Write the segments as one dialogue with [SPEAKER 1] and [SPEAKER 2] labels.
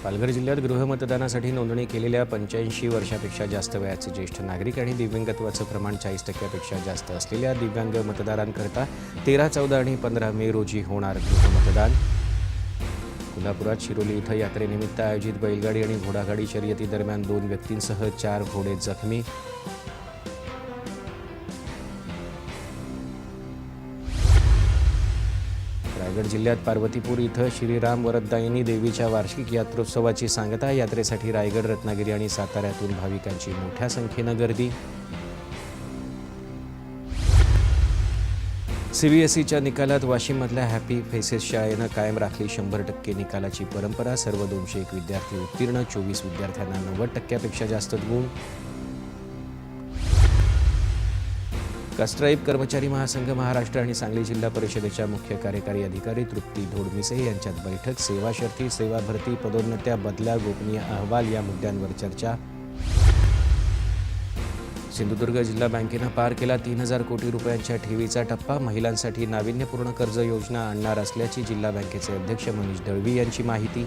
[SPEAKER 1] पालघर जिल्ह्यात गृहमतदानासाठी नोंदणी केलेल्या 85 वर्षापेक्षा जास्त वयाचे ज्येष्ठ नागरिक आणि दिव्यांगत्वाचं प्रमाण 40% जास्त असलेल्या दिव्यांग मतदारांकरता 13, 14 आणि 15 मे रोजी होणार गृहमतदान. कोल्हापुरात शिरोली इथं यात्रेनिमित्त आयोजित बैलगाडी आणि घोडागाडी शर्यतीदरम्यान 2 व्यक्तींसह 4 घोडे जखमी. रायगड जिल्ह्यात पार्वतीपूर इथं श्रीराम वरददायिनी देवीच्या वार्षिक यात्रोत्सवाची सांगता. यात्रेसाठी रायगड, रत्नागिरी आणि साताऱ्यातून भाविकांची मोठ्या संख्येनं गर्दी. सीबीएसईच्या निकालात वाशिममधल्या हॅपी फेसेस शाळेनं कायम राखली 100% निकालाची परंपरा. सर्व 201 विद्यार्थी उत्तीर्ण, 24 विद्यार्थ्यांना 90%पेक्षा जास्त गुण. कास्ट्राईब कर्मचारी महासंघ महाराष्ट्र आणि सांगली जिल्हा परिषदेच्या मुख्य कार्यकारी अधिकारी तृप्ती धोडमिसे यांच्यात बैठक. सेवा शर्ती, सेवा भरती, पदोन्नत्या, बदल्या, गोपनीय अहवाल या मुद्द्यांवर चर्चा. सिंधुदुर्ग जिल्हा बँकेनं पार केला 3000 कोटी रुपयांच्या ठेवीचा टप्पा. महिलांसाठी नाविन्यपूर्ण कर्ज योजना आणणार असल्याची जिल्हा बँकेचे अध्यक्ष मनीष दळवी यांची माहिती.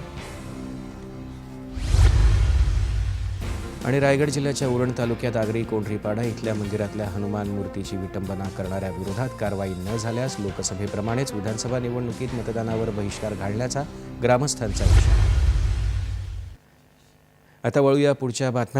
[SPEAKER 1] आणि रायगड जिल्ह्याच्या उरण तालुक्यात आगरी कोंढरीपाडा इथल्या मंदिरातल्या हनुमान मूर्तीची विटंबना करणाऱ्या विरोधात कारवाई न झाल्यास लोकसभेप्रमाणेच विधानसभा निवडणुकीत मतदानावर बहिष्कार घालण्याचा ग्रामस्थांचा इशारा. आता वळूया पुढच्या बातम्या.